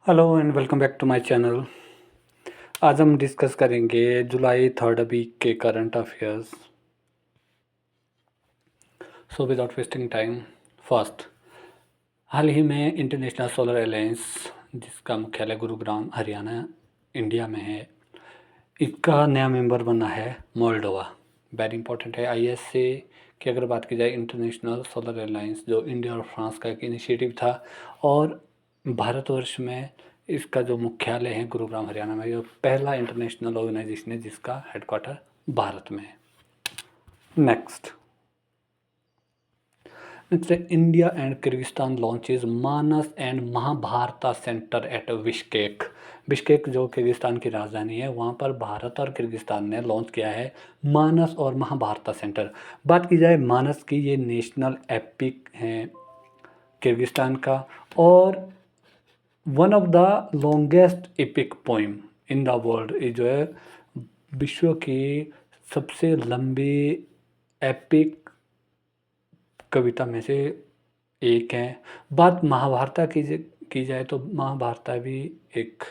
Hello and welcome back to my channel. आज हम discuss करेंगे जुलाई थर्ड वीक के current affairs. So without wasting time, first, हाल ही में इंटरनेशनल सोलर अलायंस, जिसका मुख्यालय गुरुग्राम हरियाणा इंडिया में है, इसका नया मेंबर बना है मोल्डोवा। वेरी इंपॉर्टेंट है। आईएसए की अगर बात की जाए, इंटरनेशनल सोलर अलायंस, जो इंडिया और फ्रांस का एक इनिशिएटिव था, और भारतवर्ष में इसका जो मुख्यालय है गुरुग्राम हरियाणा में, ये पहला इंटरनेशनल ऑर्गेनाइजेशन है जिसका हेडक्वार्टर भारत में है। Next, India and Kyrgyzstan launches Manas and Mahabharata centre at Bishkek. Bishkek जो किर्गिस्तान की राजधानी है, वहाँ पर भारत और किर्गिस्तान ने लॉन्च किया है मानस और महाभारता सेंटर। बात की जाए मानस की, ये नेशनल एपिक है किर्गिस्तान का, और one of the longest epic poem in the world, ये जो है विश्व की सबसे लंबी एपिक कविता में से एक है। बात महाभारता की जाए तो महाभारता भी एक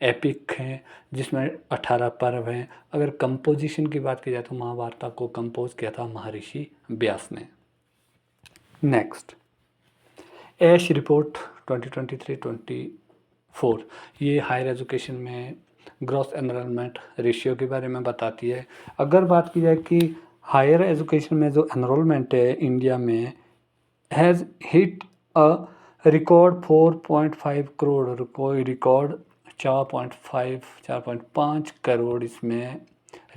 एपिक है जिसमें 18 पर्व हैं। अगर कंपोजिशन की बात की जाए तो महाभारता को कंपोज किया था महर्षि व्यास ने। नेक्स्ट, ऐश रिपोर्ट 2023-24, ये हायर एजुकेशन में ग्रॉस एनरोलमेंट रेशियो के बारे में बताती है। अगर बात की जाए कि हायर एजुकेशन में जो एनरोलमेंट है इंडिया में has hit a record 4.5 crore, कोई रिकॉर्ड 4.5 करोड़ इसमें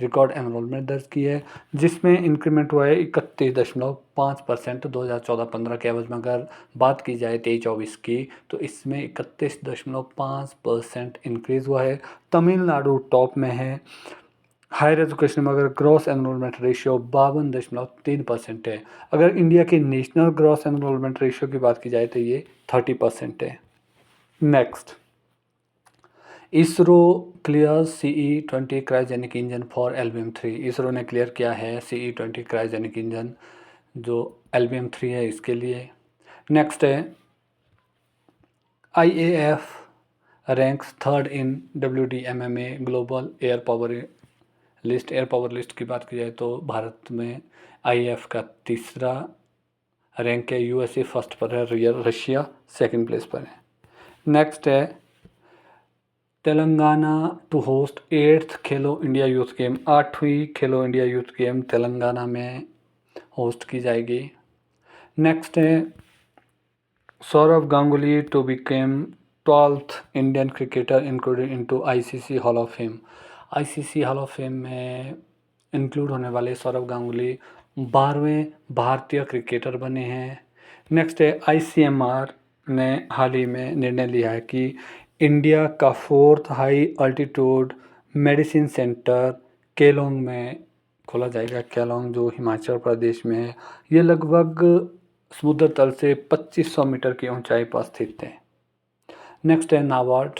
रिकॉर्ड एनरोलमेंट दर्ज की है, जिसमें इंक्रीमेंट हुआ है 31.5%। 2014-15 के एवज में अगर बात की जाए 23-24 की, तो इसमें 31.5% इंक्रीज़ हुआ है। तमिलनाडु टॉप में है। हायर एजुकेशन में अगर ग्रॉस एनरोलमेंट रेशियो 52.3% है। अगर इंडिया के नेशनल ग्रॉस एनरोलमेंट रेशियो की बात की जाए तो ये 30% है। Next, ISRO clear CE-20 cryogenic engine for LBM-3। ISRO ने क्लियर किया है CE-20 क्रायोजेनिक इंजन जो LBM-3 है इसके लिए। नेक्स्ट है, IAF ranks third in WDMMA global air power list. Air power list की बात की जाए तो भारत में IAF का तीसरा रैंक है। USA फर्स्ट पर है, रशिया सेकंड प्लेस पर है। नेक्स्ट है, Telangana to host 8th Khelo India youth game. 8वीं खेलो इंडिया यूथ गेम तेलंगाना में होस्ट की जाएगी। नेक्स्ट है, Sourav Ganguly to became 12th Indian cricketer included into ICC hall of fame. ICC hall of fame में include होने वाले सौरव गांगुली 12वें भारतीय क्रिकेटर बने हैं। नेक्स्ट है, ICMR ने हाल ही में निर्णय लिया है कि इंडिया का 4th high altitude medicine centre Kelong में खोला जाएगा। केलोंग जो हिमाचल प्रदेश में है, ये लगभग समुद्र तल से 2500 मीटर की ऊंचाई पर स्थित है। नेक्स्ट है, NABARD,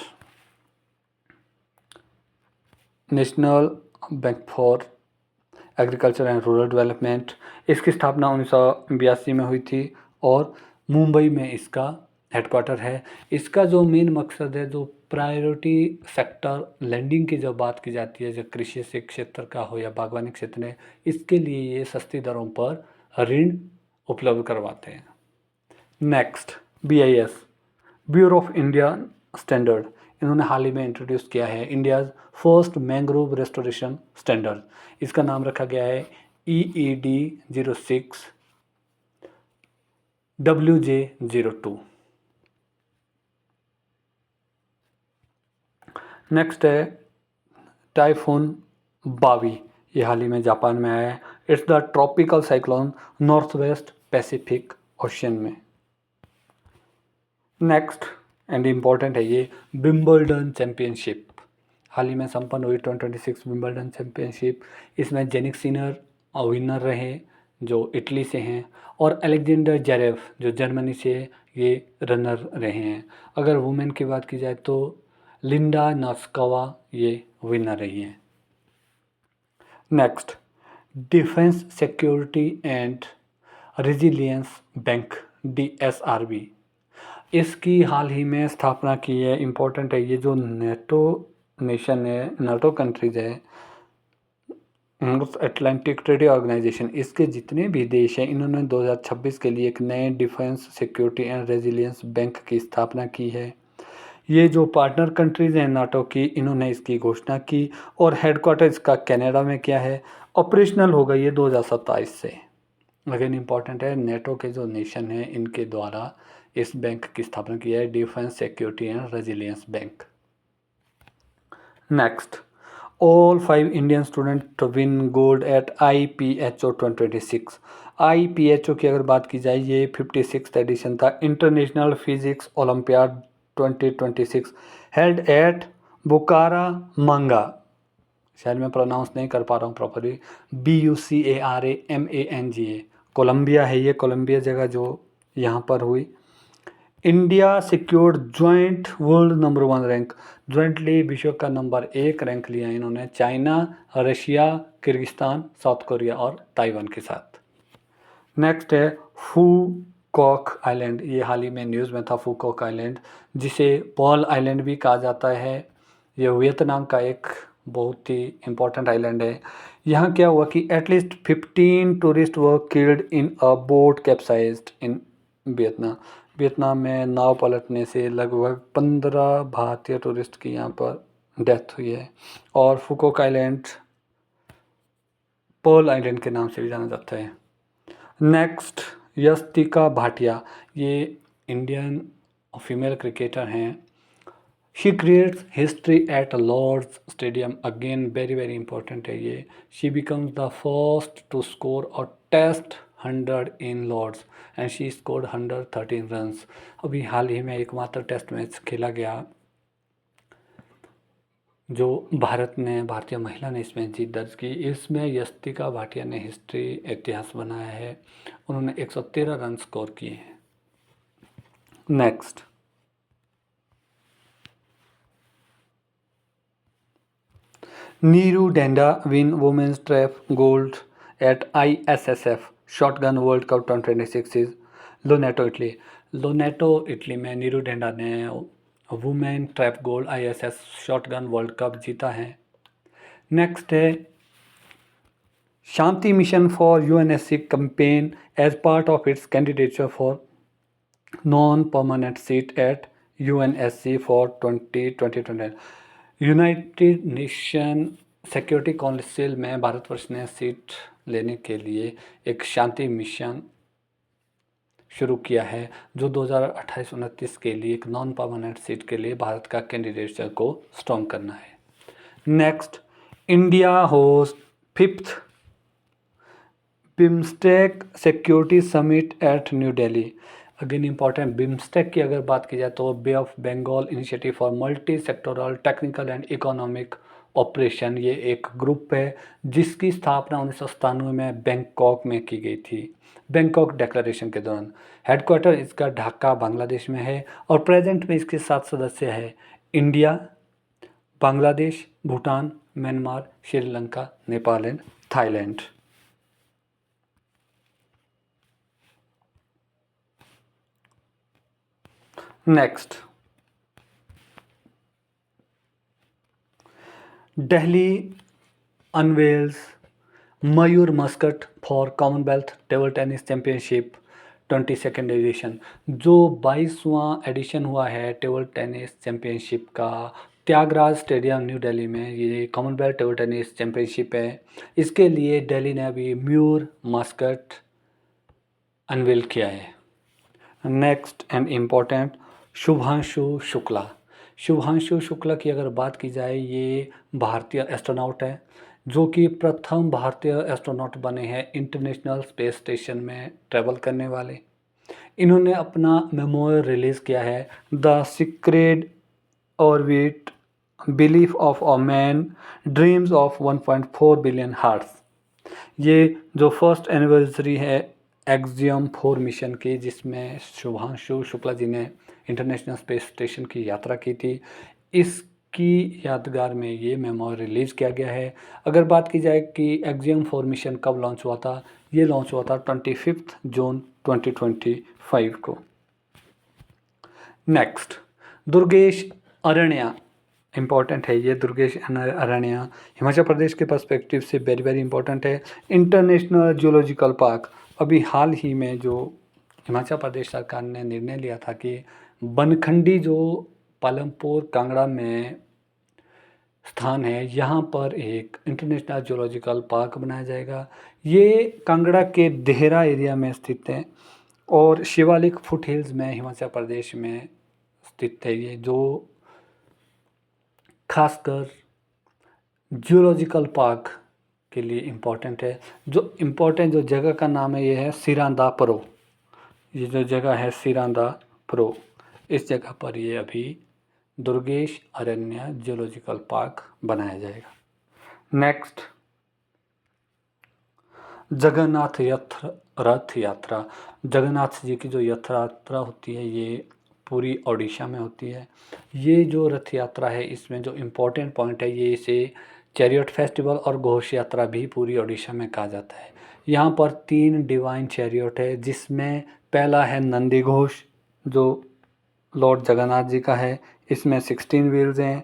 national bank for agriculture and rural development. इसकी स्थापना 1982 में हुई थी और मुंबई में इसका हेडक्वार्टर है। इसका जो मेन मकसद है, जो प्रायोरिटी सेक्टर लैंडिंग की जब बात की जाती है, जो कृषि से क्षेत्र का हो या बागवानी क्षेत्र में, इसके लिए ये सस्ती दरों पर ऋण उपलब्ध करवाते हैं। Next, BIS bureau of Indian standard, इन्होंने हाल ही में इंट्रोड्यूस किया है India's first mangrove restoration standard. इसका नाम रखा गया है EED-06 WJ-02। नेक्स्ट है, टाइफून बावी, ये हाल ही में जापान में आया है। It's the tropical cyclone north west Pacific ocean में। नेक्स्ट एंड इम्पॉर्टेंट है ये, विंबलडन चैम्पियनशिप हाल ही में संपन्न हुई 2026 विंबलडन चैम्पियनशिप। इसमें जेनिक सिनर विनर रहे जो इटली से हैं, और अलेक्जेंडर जेरेव जो जर्मनी से ये रनर रहे हैं। अगर वुमेन की बात की जाए तो लिंडा नास्कोवा ये विनर रही हैं। Next, defence security and resilience bank DSRB, इसकी हाल ही में स्थापना की है। इम्पोर्टेंट है ये जो नेटो नेशन है, नाटो कंट्रीज़ है, नॉर्थ अटलांटिक ट्रेडी ऑर्गेनाइजेशन, इसके जितने भी देश हैं इन्होंने 2026 के लिए एक नए defence security and resilience bank की स्थापना की है। ये जो पार्टनर कंट्रीज़ हैं नाटो की, इन्होंने इसकी घोषणा की और हेडक्वार्टर इसका कनाडा में किया है। ऑपरेशनल होगा ये 2027 से। अगेन इम्पॉर्टेंट है, नेटो के जो नेशन हैं इनके द्वारा इस बैंक की स्थापना की है, defence security and resilience bank. Next, all 5 Indian student win gold eight IPHO 2026। IPHO की अगर बात की जाए, ये 56th एडिशन था, international physics olympiad 2026, held at Bucaramanga, शायद मैं प्रोनाउंस नहीं कर पा रहा हूँ प्रॉपरली, BUCARAMANGA, कोलंबिया है ये, कोलंबिया जगह जो यहाँ पर हुई। India secured joint world number 1 rank, jointly विश्व का नंबर 1 रैंक लिया इन्होंने China, Russia, Kyrgyzstan, south Korea और ताइवान के साथ। नेक्स्ट है फूकॉक आइलैंड, ये हाल ही में न्यूज़ में था। फूकॉक आइलैंड, जिसे पर्ल आइलैंड भी कहा जाता है, ये वियतनाम का एक बहुत ही इम्पोर्टेंट आइलैंड है। यहाँ क्या हुआ कि at least 15 tourist were killed in a boat capsized in Vietnam. Vietnam में नाव पलटने से लगभग 15 भारतीय टूरिस्ट की यहाँ पर डेथ हुई है। और फूकॉक आइलैंड पर्ल आइलैंड के नाम से भी जाना जाता है। नेक्स्ट, यस्तिका भाटिया, ये इंडियन फीमेल क्रिकेटर हैं। She creates history at Lord's stadium, again very very important है ये। She becomes the first to score a test 100 in Lord's and she scored 113 runs. अभी हाल ही में एकमात्र टेस्ट मैच खेला गया जो भारतीय महिला ने इसमें जीत दर्ज की। इसमें यस्तिका भाटिया ने हिस्ट्री इतिहास बनाया है, उन्होंने 113 रन स्कोर किए हैं। Next, Neeru Dhanda win women's trap gold at ISSF shotgun world cup 2026 is Lonato Italy. Lonato Italy में नीरू डेंडा ने women trap gold ISS shotgun world cup जीता है। नेक्स्ट है Shanti mission for UNSC campaign as part of its candidature for non-permanent seat at UNSC for 2020। United nation security council में भारतवर्ष ने seat लेने के लिए एक शांति मिशन शुरू किया है जो 2028-29 के लिए एक नॉन परमानेंट सीट के लिए भारत का कैंडिडेचर को स्ट्रॉन्ग करना है। Next, India host 5th BIMSTEC security summit at New Delhi. Again important, BIMSTEC की अगर बात की जाए तो Bay of Bengal initiative for multi sectoral technical and economic operation, ये एक ग्रुप है जिसकी स्थापना 1997 में बैंकॉक में की गई थी, बैंकॉक डिक्लेरेशन के दौरान। हेडक्वार्टर इसका ढाका बांग्लादेश में है और प्रेजेंट में इसके 7 सदस्य हैं, India, Bangladesh, Bhutan, Myanmar, Sri Lanka, Nepal and Thailand. Next, Delhi unveils Mayur mascot for Commonwealth table tennis championship 22nd edition. जो 22वां एडिशन हुआ है टेबल टेनिस चैंपियनशिप का, त्यागराज स्टेडियम न्यू दिल्ली में ये कॉमनवेल्थ टेबल टेनिस चैंपियनशिप है। इसके लिए दिल्ली ने अभी मयूर मस्कट अनवेल किया है। Next and important, Shubhanshu Shukla. Shubhanshu Shukla की अगर बात की जाए, ये भारतीय एस्ट्रोनॉट है जो कि प्रथम भारतीय एस्ट्रोनॉट बने हैं इंटरनेशनल स्पेस स्टेशन में ट्रैवल करने वाले। इन्होंने अपना मेमोयर रिलीज़ किया है, the secret orbit belief of a man dreams of 1.4 billion hearts. ये जो फर्स्ट एनिवर्सरी है एक्सियम 4 मिशन की, जिसमें शुभांशु शुक्ला जी ने इंटरनेशनल स्पेस स्टेशन की यात्रा की थी, इसकी यादगार में ये मेमोर रिलीज़ किया गया है। अगर बात की जाए कि एक्सियम 4 मिशन कब लॉन्च हुआ था, ये लॉन्च हुआ था 25 जून 2025 को। नेक्स्ट, दुर्गेश अरण्या, इम्पॉर्टेंट है ये दुर्गेश अरण्या, हिमाचल प्रदेश के पर्सपेक्टिव से वेरी वेरी इंपॉर्टेंट है। इंटरनेशनल जूलॉजिकल पार्क, अभी हाल ही में जो हिमाचल प्रदेश सरकार ने निर्णय लिया था कि बनखंडी जो पालमपुर कांगड़ा में स्थान है, यहाँ पर एक इंटरनेशनल जूलॉजिकल पार्क बनाया जाएगा। ये कांगड़ा के देहरा एरिया में स्थित है और शिवालिक फुट हिल्स में हिमाचल प्रदेश में स्थित है ये, जो खासकर जूलॉजिकल पार्क के लिए इम्पोर्टेंट है। जो जगह का नाम है ये है सिरांदा परो, ये जो जगह है सिरांदा परो, इस जगह पर ये अभी दुर्गेश अरण्य जूलॉजिकल पार्क बनाया जाएगा। नेक्स्ट, जगन्नाथ रथ यात्रा, जगन्नाथ जी की जो रथ यात्रा होती है ये पूरी ओडिशा में होती है। ये जो रथ यात्रा है इसमें जो इम्पोर्टेंट पॉइंट है ये इसे चैरियट फेस्टिवल और घोष यात्रा भी पूरी ओडिशा में कहा जाता है। यहाँ पर 3 डिवाइन चैरियट है, जिसमें पहला है नंदी घोष जो लॉर्ड जगन्नाथ जी का है, इसमें 16 व्हील्स हैं।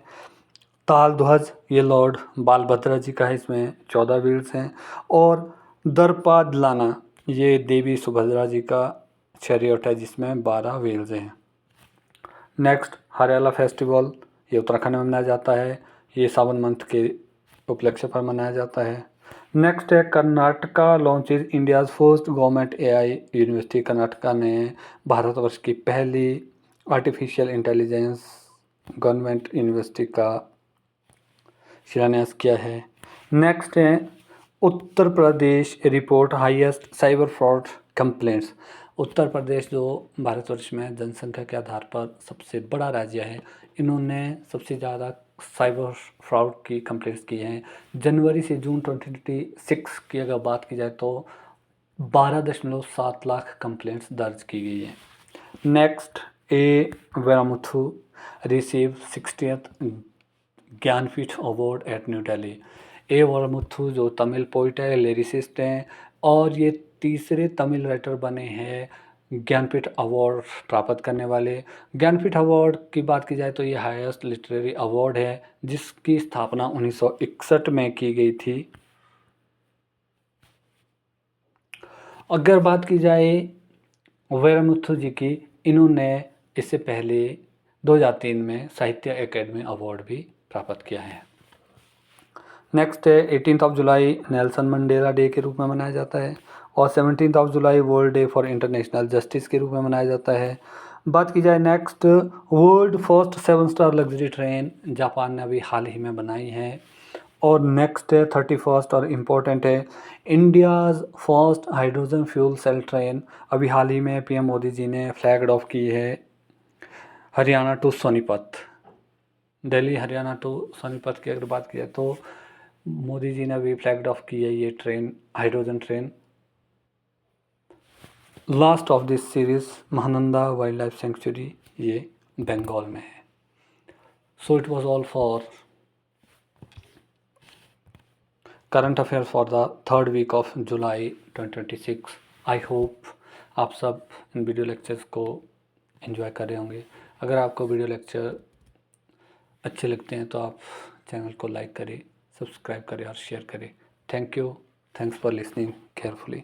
ताल ध्वज ये लॉर्ड बालभद्र जी का है, इसमें 14 व्हील्स हैं। और दर्पादलाना ये देवी सुभद्रा जी का चैरियट है, जिसमें 12 व्हील्स हैं। नेक्स्ट, हरियाला फेस्टिवल, ये उत्तराखंड में मनाया जाता है, ये सावन मंथ के उपलक्ष्य पर मनाया जाता है। नेक्स्ट है Karnataka launches India's first government AI university, Karnataka ने भारतवर्ष की पहली आर्टिफिशियल इंटेलिजेंस गवर्नमेंट यूनिवर्सिटी का शिलान्यास किया है। नेक्स्ट है Uttar Pradesh report highest cyber fraud complaints, Uttar Pradesh जो भारतवर्ष में जनसंख्या के आधार पर सबसे बड़ा राज्य है, इन्होंने सबसे ज़्यादा साइबर फ्रॉड की कंप्लेंट्स की हैं। जनवरी से जून 2026 की अगर बात की जाए तो 12.7 लाख कंप्लेंट्स दर्ज की गई हैं। Next, A Vairamuthu receive 60th Jnanpith award at New Delhi. A Vairamuthu जो तमिल पोइट है, लिरिसिस्ट हैं और ये तीसरे तमिल राइटर बने हैं ज्ञानपीठ अवार्ड प्राप्त करने वाले। ज्ञानपीठ अवार्ड की बात की जाए तो ये हाईएस्ट लिटरेरी अवार्ड है, जिसकी स्थापना 1961 में की गई थी। अगर बात की जाए वेरामुथु जी की, इन्होंने इससे पहले 2003 में साहित्य अकेडमी अवार्ड भी प्राप्त किया है। नेक्स्ट है 18 जुलाई नेल्सन मंडेला डे के रूप में मनाया जाता है और 17 जुलाई world day for international justice के रूप में मनाया जाता है। बात की जाए next, world first 7 star luxury train Japan ने अभी हाल ही में बनाई है। और नेक्स्ट है 31 और इम्पोर्टेंट है India's first hydrogen fuel cell train, अभी हाल ही में पीएम मोदी जी ने फ्लैग ऑफ की है हरियाणा टू सोनीपत, दिल्ली हरियाणा टू सोनीपत की अगर बात की जाए तो मोदी जी ने अभी फ्लैग ऑफ की है ये train, hydrogen train. Last of this series Mahananda wildlife sanctuary, ये बंगाल में है। So it was all for current affair for the 3rd week of July 2026। I hope आप सब इन वीडियो लेक्चर्स को एंजॉय कर रहे होंगे। अगर आपको वीडियो लेक्चर अच्छे लगते हैं तो आप चैनल को लाइक करें, सब्सक्राइब करें और शेयर करें। Thank you, thanks for listening carefully.